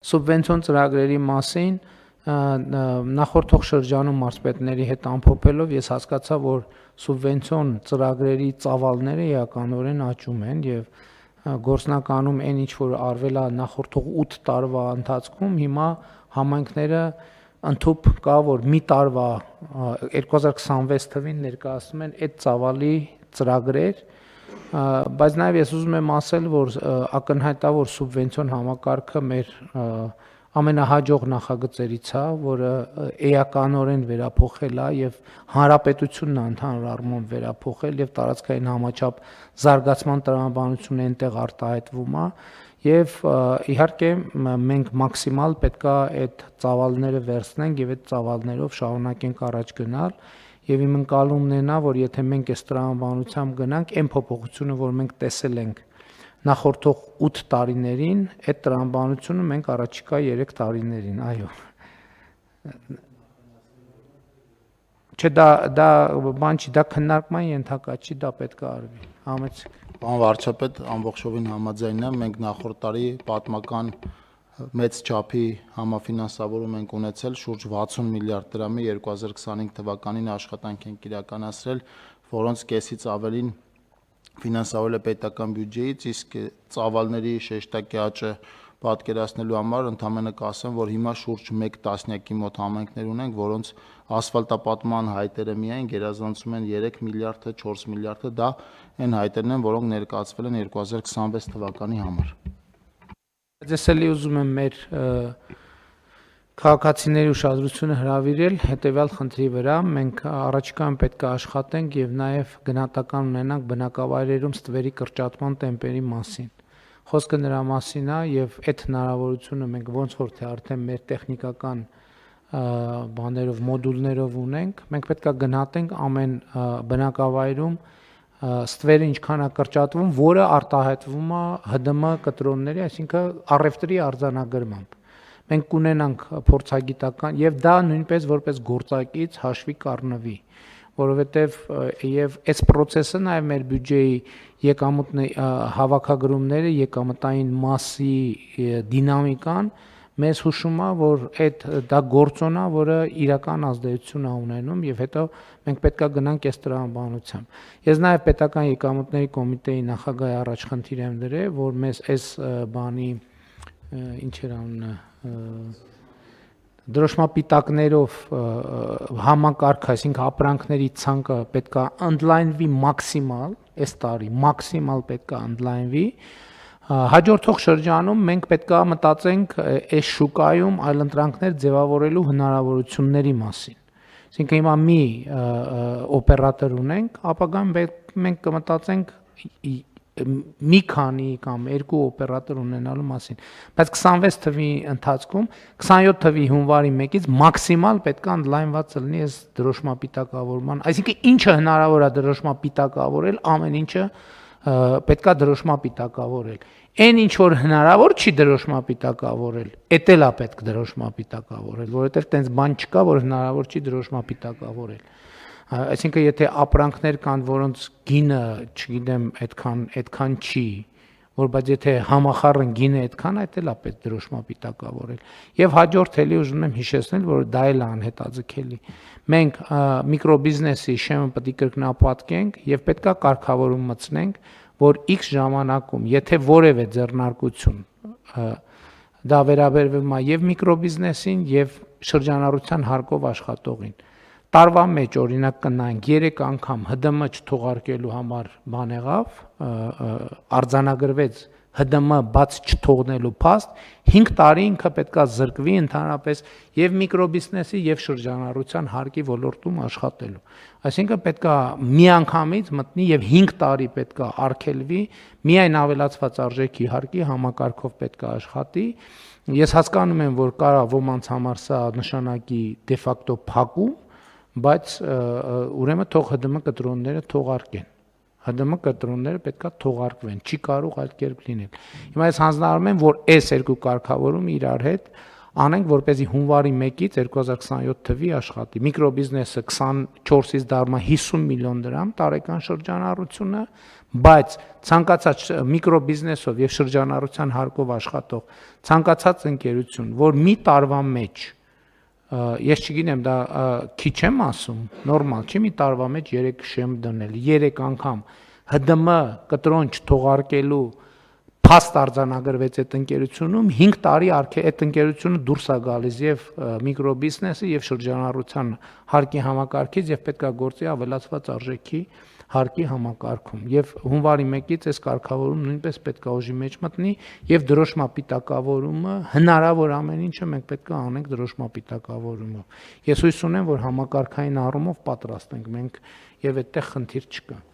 Սուբվենցիոն ծրագրերի մասին նախորդող շրջանում մարզպետների հետ ամփոփելով ես հասկացա, որ սուբվենցիոն ծրագրերի ծավալները էականորեն աճում են եւ գործնականում այն ինչ որ արվել է նախորդող 8 տարվա ընթացքում, հիմա համայնքները ընդհանուր կա որ մի տարվա 2026 թվին ներկայացնում են այդ ծավալի ծրագրեր, բայց նաեւ ես ուզում եմ ասել, որ ակնհայտ է որ սուբվենցիոն համակարգը մեր ամենահաջող նախագծերից է, որը էականորեն վերափոխել է եւ հանրապետությունն ընդհանուր առմամբ վերափոխել եւ տարածքային համաչափ զարգացման տրամաբանությունը այնտեղ արտահայտվում է եւ իհարկե մենք մաքսիմալ պետքա այդ ծավալները վերցնենք եւ այդ ծավալներով շարունակենք առաջ գնալ եւ իմ ընկալումն է նա, որ եթե մենք այս տրամաբանությամբ գնանք, այն փոփոխությունը, որ մենք տեսել ենք նախորդող 8 տարիներին, այդ տրամաբանությունը մենք առաջիկա 3 տարիներին, այո։ Չէ, դա բան չի, դա քննարկման ենթակա չի, դա պետք է արվի։ Համեցեք։ Պարոն վարչապետ, ամբողջովին համաձայն եմ, մենք նախորդ տարի պատմական մեծ չափի համաֆինանսավորում ենք ունեցել, շուրջ 60 միլիարդ դրամի 2025 թվականին աշխատանք ենք իրականացրել, որոնց կեսից ավելին ֆինանսավորել է պետական բյուջեից, իսկ ծավալների շեշտակի աճը պատկերացնելու համար ընդհանրապես կասեմ, որ հիմա շուրջ 1 տասնյակի մոտ համայնքներ ունենք, որոնց ասֆալտապատման հայտերը միայն գերազանցում են 3 միլիարդը, 4 միլիարդը, դա այն հայտերն են, որոնք ներկայացվել են 2026 թվականի համար։ Ես էլի ուզում եմ մեր քաղաքացիների ուշադրությունը հրավիրել հետևյալ խնդրի վրա, մենք առաջիկայում պետք է աշխատենք եւ նաեւ գնահատական ունենանք բնակավայրերում ստվերի կրճատման տեմպերի մասին։ Խոսքը նրա մասին է եւ այդ հնարավորությունը մենք ոնց որ թե արդեն մեր տեխնիկական բաներով, մոդուլներով ունենք, մենք պետք է գնահատենք ամեն բնակավայրում ստվերը ինչքան է կրճատվում, որը արտահայտվում է ՀԴՄ կտրոնների, այսինքն առևտրի արձանագրմամբ։ Մենք կունենանք փորձագիտական եւ դա նույնպես որպես գործակից հաշվի կառնվի, որովհետեւ եւ այս process-ը նաեւ մեր բյուջեի եկամուտների հավաքագրումները, եկամտային մասի դինամիկան մեզ հուշում է, որ դա գործոն է, որը իրական ազդեցություն է ունենում եւ հետո մենք պետք է գնանք այս տրամաբանությամբ։ Ես նաեւ պետական եկամուտների կոմիտեի նախագահի առաջ խնդիր եմ դրել, որ մեզ այս բանի ինչ էր անունը դրոշմապիտակներով համակարգ, այսինքն ապրանքների ցանկը պետք է ընդլայնվի մաքսիմալ, այս տարի մաքսիմալ պետք է ընդլայնվի։ Հաջորդող շրջանում մենք պետք է մտածենք այս շուկայում այլընտրանքներ ձևավորելու հնարավորությունների մասին։ Այսինքն հիմա մի օպերատոր ունենք, ապագայում մենք կմտածենք մի քանի կամ երկու օպերատոր ունենալու մասին, բայց 26 թվի ընթացքում 27 թվի հունվարի 1-ից մաքսիմալ պետք է ընդլայնված լինի այս դրոշմապիտակավորման, այսինքն ինչը հնարավոր է դրոշմապիտակավորել, ամեն ինչը պետք է դրոշմապիտակավորել։ Այն ինչ որ հնարավոր չի դրոշմապիտակավորել, էդ էլ է պետք դրոշմապիտակավորել, որովհետև տենց բան չկա, որ հնարավոր չի դրոշմապիտակավորել։ Այսինքն եթե ապրանքներ կան, որոնց գինը, չգիտեմ, այդքան չի, որ բայց եթե համախառն գինը այդքան, այդ էլ է պետք դրոշմապիտակավորել։ Եվ հաջորդ էլի ուզում եմ հիշեցնել, որ դա էլ է անհետաձգելի։ Մենք միկրոբիզնեսի շեմը պետք է կրկնապատկենք եւ պետք է կարգավորում մտցնենք, որ X ժամանակում, եթե որևէ ձեռնարկություն դա վերաբերվում է եւ միկրոբիզնեսին եւ շրջանառության հարկով աշխատողին, տարվա մեջ օրինակ կնայենք 3 անգամ ՀԴՄ չթողարկելու համար բան եղավ, արձանագրվեց ՀԴՄ բաց չթողնելու փաստ, 5 տարի ինքը պետքա զրկվի ընդհանրապես եւ միկրոբիզնեսի եւ շրջանառության հարկի ոլորտում աշխատելու։ Այսինքն պետքա միանգամից մտնի եւ 5 տարի պետքա արգելվի, միայն ավելացված արժեքի հարկի համակարգով պետքա աշխատի։ Ես հասկանում եմ, որ կարա ոմանց համար սա նշանակի դե ֆակտո փակում, բայց ուրեմն թող ՀԴՄ կտրոնները թողարկեն։ ՀԴՄ կտրոնները պետքա թողարկվեն, չի կարող այլ կերպ լինել։ Հիմա ես հանձնարարում եմ, որ այս երկու կարգավորումը իրար հետ անենք, որպեսզի հունվարի 1-ից 2027 թվի աշխատի։ Միկրոբիզնեսը 24-ից դառնա 50 միլիոն դրամ տարեկան շրջանառությունը, բայց ցանկացած միկրոբիզնեսով եւ շրջանառության հարկով աշխատող ցանկացած ընկերություն, որ մի տարվա մեջ ես չգիտեմ դա քիչ եմ ասում, նորմալ չի մի տարվա մեջ 3 շեմ դնել, 3 անգամ ՀԴՄ կտրոնջ թողարկելու փաստ արձանագրվեց այդ ընկերությունում 5 տարի այդ ընկերությունը դուրս է գալիս եւ միկրոբիզնեսը եւ շրջանառության հարկի համակարգից եւ պետքա գործի ավելացված արժեքի հարկի համակարգում եւ հունվարի 1-ից այս կարգավորում նույնպես պետքա ուժի մեջ մտնի եւ դրոշմապիտակավորումը հնարավոր ամեն ինչը մենք պետքա անենք դրոշմապիտակավորումով։ Ես հույս ունեմ, որ համակարգային առումով պատրաստ ենք մենք եւ այդտեղ խնդիր չկա։